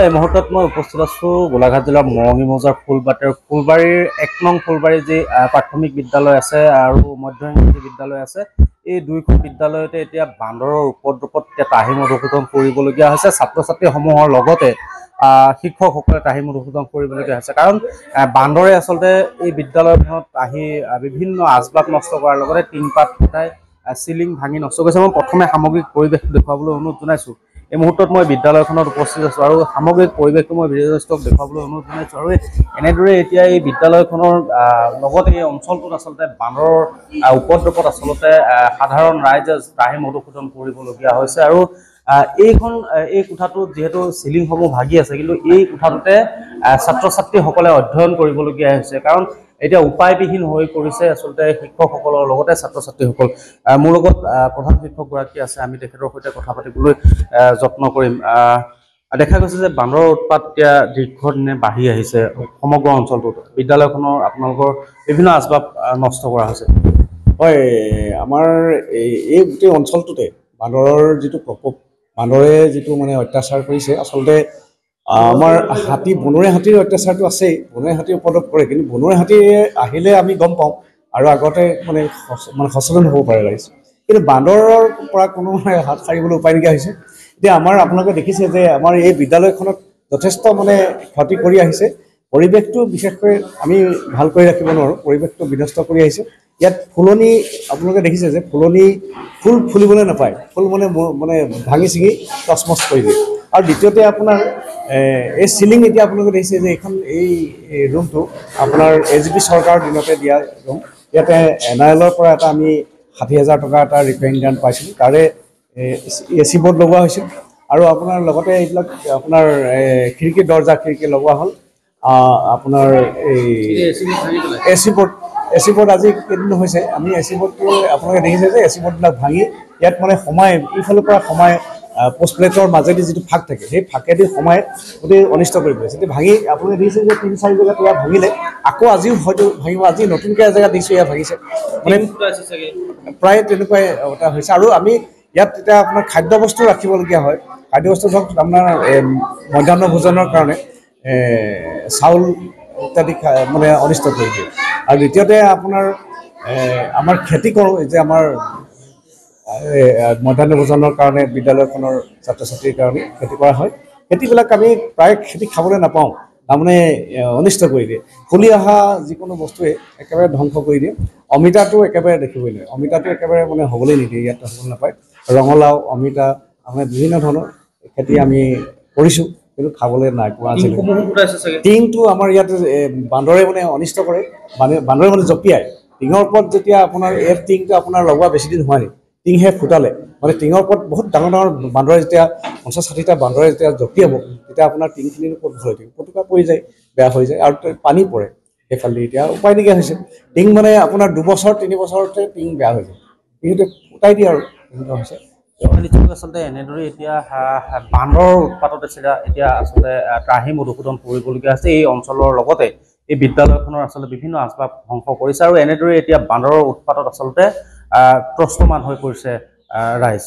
এই মুহূৰ্তত মই উপস্থিত আছো গোলাঘাট জিলাৰ মৰঙী মৌজাৰ ফুলবাৰীৰ ১ নং ফুলবাৰী যি প্ৰাথমিক বিদ্যালয় আছে আৰু মধ্য ইংৰাজী বিদ্যালয় আছে। এই দুইখন বিদ্যালয়তে এতিয়া বান্দৰৰ উপদ্ৰৱত ত্ৰাহি মধুসূদন কৰিবলগীয়া হৈছে। ছাত্ৰ ছাত্ৰীসমূহৰ লগতে শিক্ষকসকলে ত্ৰাহি মধুসূদন কৰিবলগীয়া হৈছে, কাৰণ বান্দৰে আচলতে এই বিদ্যালয়খনত আহি বিভিন্ন আচবাব নষ্ট কৰাৰ লগতে টিংপাত ফুটাই চিলিং ভাঙি নষ্ট কৰিছে। মই প্ৰথমে সামগ্ৰিক পৰিৱেশ দেখুৱাবলৈ অনুৰোধ জনাইছোঁ। এই মুহূৰ্তত মই বিদ্যালয়খনত উপস্থিত আছোঁ আৰু সামগ্ৰিক পৰিৱেশটো মই ভিডিঅ'ষ্টক দেখুৱাবলৈ অনুৰোধ জনাইছোঁ। আৰু এনেদৰে এতিয়া এই বিদ্যালয়খনৰ লগতে এই অঞ্চলটোত আচলতে বান্দৰৰ উপদ্ৰৱত আচলতে সাধাৰণ ৰাইজে ত্ৰাহি মধুসূদন কৰিবলগীয়া হৈছে। আৰু এই কোঠাটোত যিহেতু চিলিংসমূহ ভাগি আছে, কিন্তু এই কোঠাটোতে ছাত্ৰ ছাত্ৰীসকলে অধ্যয়ন কৰিবলগীয়া হৈছে, কাৰণ এতিয়া উপায়বিহীন হৈ পৰিছে আচলতে শিক্ষকসকলৰ লগতে ছাত্ৰ ছাত্ৰীসকল। মোৰ লগত প্ৰধান শিক্ষকগৰাকী আছে, আমি তেখেতৰ সৈতে কথা পাতিবলৈ যত্ন কৰিম। দেখা গৈছে যে বান্দৰৰ উৎপাত এতিয়া দীৰ্ঘদিনে বাঢ়ি আহিছে সমগ্ৰ অঞ্চলটোত। বিদ্যালয়খনৰ আপোনালোকৰ বিভিন্ন আচবাব নষ্ট কৰা হৈছে। হয়, আমাৰ এই গোটেই অঞ্চলটোতে বান্দৰৰ যিটো প্ৰকোপ, বান্দৰে যিটো মানে অত্যাচাৰ কৰিছে, আচলতে আমাৰ বনৰীয়া হাতীৰ অত্যাচাৰটো আছেই। বনৰীয়া হাতীৰ উপদ্ৰৱ কৰে, কিন্তু বনৰীয়া হাতী আহিলে আমি গম পাওঁ আৰু আগতে মানে সচেতন হ'ব পাৰে ৰাইজ, কিন্তু বান্দৰৰ পৰা কোনো হাত সাৰিবলৈ উপায় নাইকিয়া হৈছে। এতিয়া আপোনালোকে দেখিছে যে আমাৰ এই বিদ্যালয়খনত যথেষ্ট ক্ষতি কৰি আহিছে। পৰিৱেশটো বিশেষকৈ আমি ভাল কৰি ৰাখিব নোৱাৰোঁ, পৰিৱেশটো বিনষ্ট কৰি আহিছে। ইয়াত ফুলনি আপোনালোকে দেখিছে যে ফুল ফুলিবলৈ নাপায়, ফুল ভাঙি ছিঙি টচমচ কৰি দিয়ে। আৰু দ্বিতীয়তে আপোনাৰ এই চিলিং, এতিয়া আপোনালোকে দেখিছে যে এই ৰুমটো আপোনাৰ AGP চৰকাৰৰ দিনতে দিয়া ৰুম। ইয়াতে NRLৰ পৰা আমি ৬০,০০০ টকা এটা ৰিপেয়াৰিং গ্ৰাণ্ট পাইছিলোঁ, তাৰে AC বৰ্ড লগোৱা হৈছিল। আৰু আপোনাৰ লগতে এইবিলাক আপোনাৰ খিৰিকী লগোৱা হ'ল। আপোনাৰ এই AC বৰ্ড আজি কেইদিন হৈছে, আমি AC বৰ্ডটো আপোনালোকে দেখিছে যে AC বৰ্ডবিলাক ভাঙি ইয়াত সোমাই ইফালৰ পৰা সোমাই পোষ্ট প্লেটৰ মাজেদি যিটো ফাঁক থাকে, সেই ফাঁকেদি সোমাই গোটেই অনিষ্ট কৰি পেলাইছে। এতিয়া ভাঙি আপোনালোকে দেখিছে যে ৩-৪ জেগাত ইয়াত ভাঙিলে, আকৌ আজিও হয়তো ভাঙিব। আজি নতুনকৈ এজেগাত দেখিছোঁ ইয়াত ভাঙিছে, প্ৰায় তেনেকুৱাই এটা হৈছে। আৰু আমি ইয়াত এতিয়া আপোনাৰ খাদ্যবস্তু ৰাখিবলগীয়া হয়। খাদ্যবস্তু ধৰক আপোনাৰ মধ্যাহ্ন ভোজনৰ কাৰণে চাউল ইত্যাদি অনিষ্ট কৰি দিয়ে। আৰু দ্বিতীয়তে আমাৰ খেতি কৰোঁ, যে আমাৰ মধ্যাহ্ন ভোজনৰ কাৰণে বিদ্যালয়খনৰ ছাত্ৰ ছাত্ৰীৰ কাৰণে খেতি কৰা হয়। খেতিবিলাক আমি প্ৰায় খেতি খাবলৈ নাপাওঁ, অনিষ্ট কৰি দিয়ে। ফুলি অহা যিকোনো বস্তুৱে একেবাৰে ধ্বংস কৰি দিয়ে। অমিতাটো একেবাৰে দেখিবই নোৱাৰে, অমিতাটো একেবাৰে হ'বলৈ নিদিয়ে, ইয়াত হ'বলৈ নাপায়। ৰঙালাও, অমিতা, বিভিন্ন ধৰণৰ খেতি আমি কৰিছোঁ, কিন্তু খাবলৈ নাই পোৱা। টিংটো আমাৰ ইয়াত বান্দৰে অনিষ্ট কৰে, বান্দৰে জঁপিয়াই টিঙৰ ওপৰত। যেতিয়া আপোনাৰ এই টিংটো আপোনাৰ লগোৱা বেছি দিন হোৱা নাই, টিংহে ফুটালে, টিঙৰ ওপৰত বহুত ডাঙৰ বান্দৰে যেতিয়া ৫০-৬০টা বান্দৰে যেতিয়া জঁপিয়াব, তেতিয়া আপোনাৰ টিংখিনিৰ ওপৰত ভয় থাকিব, পটুকা পৰি যায়, বেয়া হৈ যায়, আৰু পানী পৰে সেইফালে। এতিয়া উপায় নাইকিয়া হৈছে। টিং আপোনাৰ ২-৩ বছৰতে টিং বেয়া হৈ যায়, টিংটো ফুটাই দিয়ে আৰু তেনেকুৱা হৈছে। আচলতে এনেদৰে এতিয়া বান্দৰৰ উৎপাতত এতিয়া আচলতে ত্ৰাহি মধুসূদন কৰিবলগীয়া হৈছে। এই অঞ্চলৰ লগতে এই বিদ্যালয়খনৰ আচলতে বিভিন্ন আচবাব ধ্বংস কৰিছে, আৰু এনেদৰে এতিয়া বান্দৰৰ উৎপাতত আচলতে ত্ৰস্তমান হৈ পৰিছে ৰাইজ।